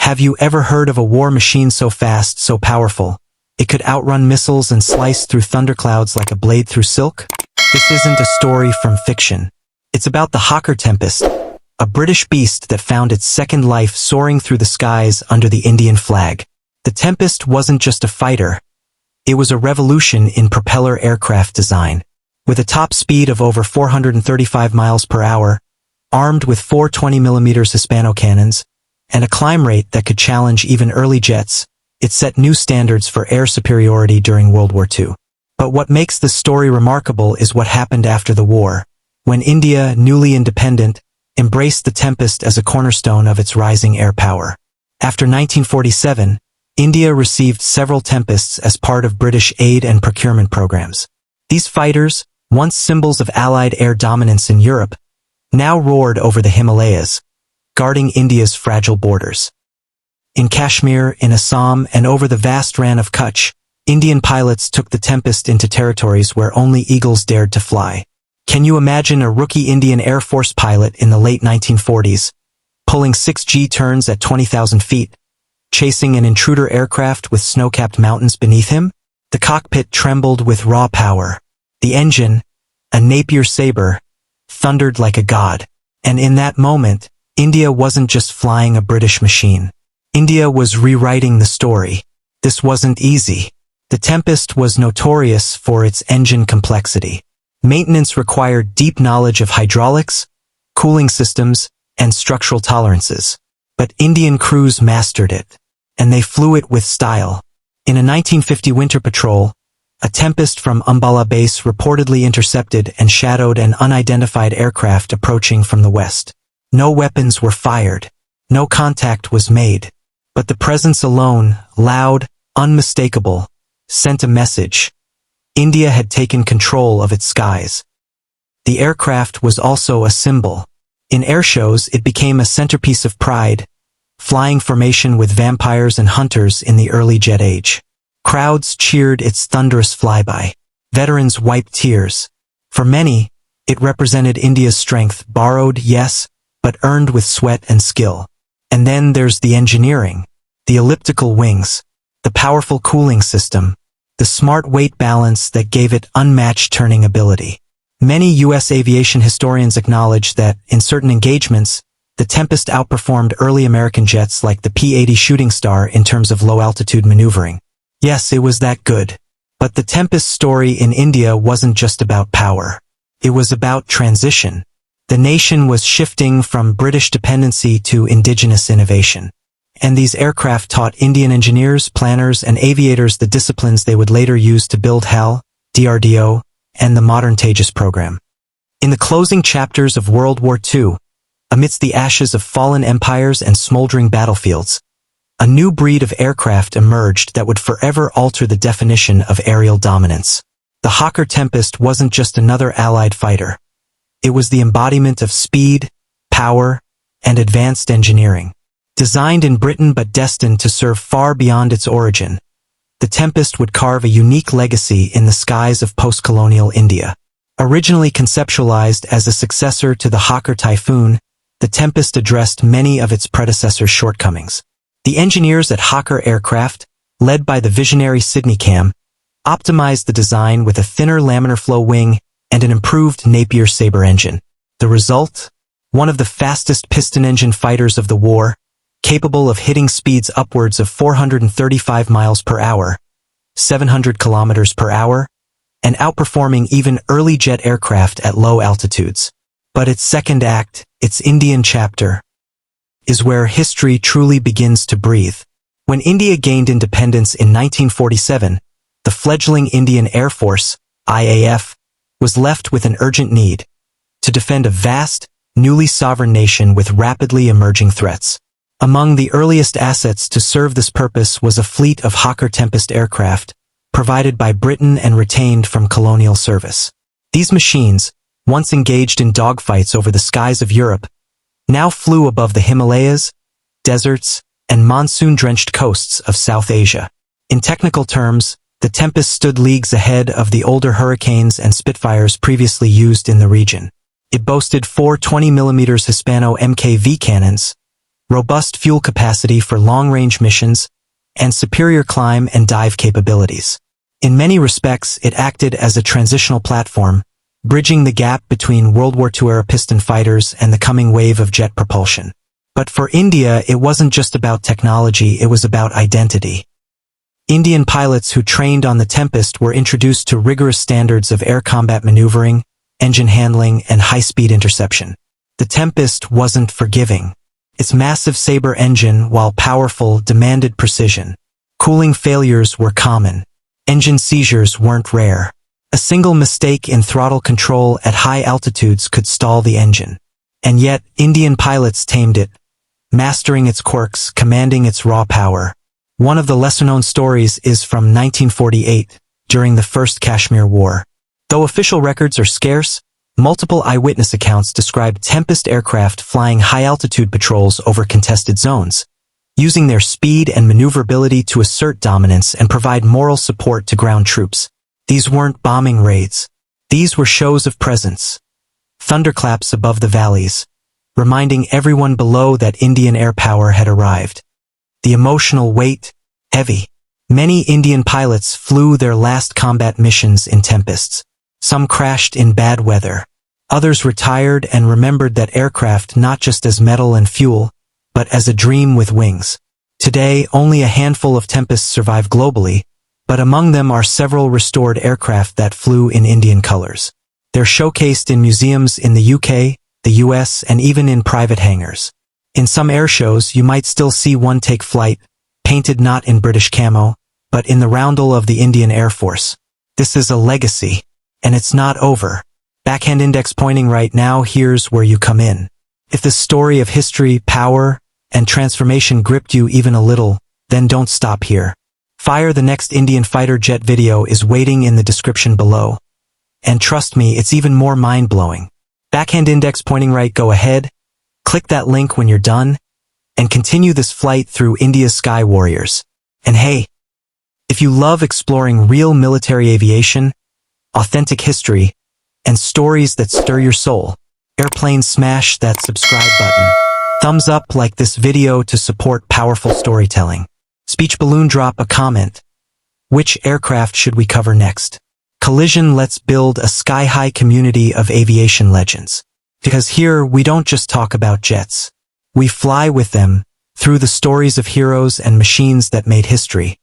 Have you ever heard of a war machine so fast, so powerful? It could outrun missiles and slice through thunderclouds like a blade through silk? This isn't a story from fiction. It's about the Hawker Tempest, a British beast that found its second life soaring through the skies under the Indian flag. The Tempest wasn't just a fighter. It was a revolution in propeller aircraft design. With a top speed of over 435 miles per hour, armed with 4 20mm Hispano cannons, and a climb rate that could challenge even early jets, it set new standards for air superiority during World War II. But what makes this story remarkable is what happened after the war, when India, newly independent, embraced the Tempest as a cornerstone of its rising air power. After 1947, India received several Tempests as part of British aid and procurement programs. These fighters, once symbols of Allied air dominance in Europe, now roared over the Himalayas, guarding India's fragile borders. In Kashmir, in Assam, and over the vast Rann of Kutch, Indian pilots took the Tempest into territories where only eagles dared to fly. Can you imagine a rookie Indian Air Force pilot in the late 1940s, pulling 6G turns at 20,000 feet, chasing an intruder aircraft with snow-capped mountains beneath him? The cockpit trembled with raw power. The engine, a Napier saber, thundered like a god. And in that moment, India wasn't just flying a British machine. India was rewriting the story. This wasn't easy. The Tempest was notorious for its engine complexity. Maintenance required deep knowledge of hydraulics, cooling systems, and structural tolerances. But Indian crews mastered it, and they flew it with style. In a 1950 winter patrol, a Tempest from Umballa base reportedly intercepted and shadowed an unidentified aircraft approaching from the west. No weapons were fired. No contact was made. But the presence alone, loud, unmistakable, sent a message. India had taken control of its skies. The aircraft was also a symbol. In airshows, it became a centerpiece of pride, flying formation with vampires and hunters in the early jet age. Crowds cheered its thunderous flyby. Veterans wiped tears. For many, it represented India's strength, borrowed, yes, but earned with sweat and skill. And then there's the engineering, the elliptical wings, the powerful cooling system, the smart weight balance that gave it unmatched turning ability. Many U.S. aviation historians acknowledge that, in certain engagements, the Tempest outperformed early American jets like the P-80 Shooting Star in terms of low-altitude maneuvering. Yes, it was that good. But the Tempest story in India wasn't just about power. It was about transition. The nation was shifting from British dependency to indigenous innovation. And these aircraft taught Indian engineers, planners, and aviators the disciplines they would later use to build HAL, DRDO, and the modern Tejas program. In the closing chapters of World War II, amidst the ashes of fallen empires and smoldering battlefields, a new breed of aircraft emerged that would forever alter the definition of aerial dominance. The Hawker Tempest wasn't just another Allied fighter. It was the embodiment of speed, power, and advanced engineering. Designed in Britain but destined to serve far beyond its origin, the Tempest would carve a unique legacy in the skies of post-colonial India. Originally conceptualized as a successor to the Hawker Typhoon, the Tempest addressed many of its predecessor's shortcomings. The engineers at Hawker Aircraft, led by the visionary Sidney Cam, optimized the design with a thinner laminar flow wing and an improved Napier saber engine. The result? One of the fastest piston engine fighters of the war, capable of hitting speeds upwards of 435 miles per hour, 700 kilometers per hour, and outperforming even early jet aircraft at low altitudes. But its second act, its Indian chapter, is where history truly begins to breathe. When India gained independence in 1947, the fledgling Indian Air Force, IAF, was left with an urgent need to defend a vast, newly sovereign nation with rapidly emerging threats. Among the earliest assets to serve this purpose was a fleet of Hawker Tempest aircraft, provided by Britain and retained from colonial service. These machines, once engaged in dogfights over the skies of Europe, now flew above the Himalayas, deserts, and monsoon-drenched coasts of South Asia. In technical terms, the Tempest stood leagues ahead of the older Hurricanes and Spitfires previously used in the region. It boasted 4 20mm Hispano MKV cannons, robust fuel capacity for long-range missions, and superior climb and dive capabilities. In many respects, it acted as a transitional platform, bridging the gap between World War II-era piston fighters and the coming wave of jet propulsion. But for India, it wasn't just about technology, it was about identity. Indian pilots who trained on the Tempest were introduced to rigorous standards of air combat maneuvering, engine handling, and high-speed interception. The Tempest wasn't forgiving. Its massive Sabre engine, while powerful, demanded precision. Cooling failures were common. Engine seizures weren't rare. A single mistake in throttle control at high altitudes could stall the engine. And yet, Indian pilots tamed it, mastering its quirks, commanding its raw power. One of the lesser-known stories is from 1948, during the First Kashmir War. Though official records are scarce, multiple eyewitness accounts describe Tempest aircraft flying high-altitude patrols over contested zones, using their speed and maneuverability to assert dominance and provide moral support to ground troops. These weren't bombing raids. These were shows of presence. Thunderclaps above the valleys, reminding everyone below that Indian air power had arrived. The emotional weight, heavy. Many Indian pilots flew their last combat missions in Tempests. Some crashed in bad weather. Others retired and remembered that aircraft not just as metal and fuel, but as a dream with wings. Today, only a handful of Tempests survive globally, but among them are several restored aircraft that flew in Indian colors. They're showcased in museums in the UK, the US, and even in private hangars. In some air shows, you might still see one take flight, painted not in British camo, but in the roundel of the Indian Air Force. This is a legacy, and it's not over. Backhand index pointing right now, here's where you come in. If the story of history, power, and transformation gripped you even a little, then don't stop here. Fire the next Indian fighter jet video is waiting in the description below. And trust me, it's even more mind-blowing. Backhand index pointing right, go ahead, click that link when you're done, and continue this flight through India's sky warriors. And hey, if you love exploring real military aviation, authentic history, and stories that stir your soul, airplane, smash that subscribe button. Thumbs up like this video to support powerful storytelling. Speech balloon, drop a comment. Which aircraft should we cover next? Collision, let's build a sky-high community of aviation legends. Because here, we don't just talk about jets. We fly with them, through the stories of heroes and machines that made history.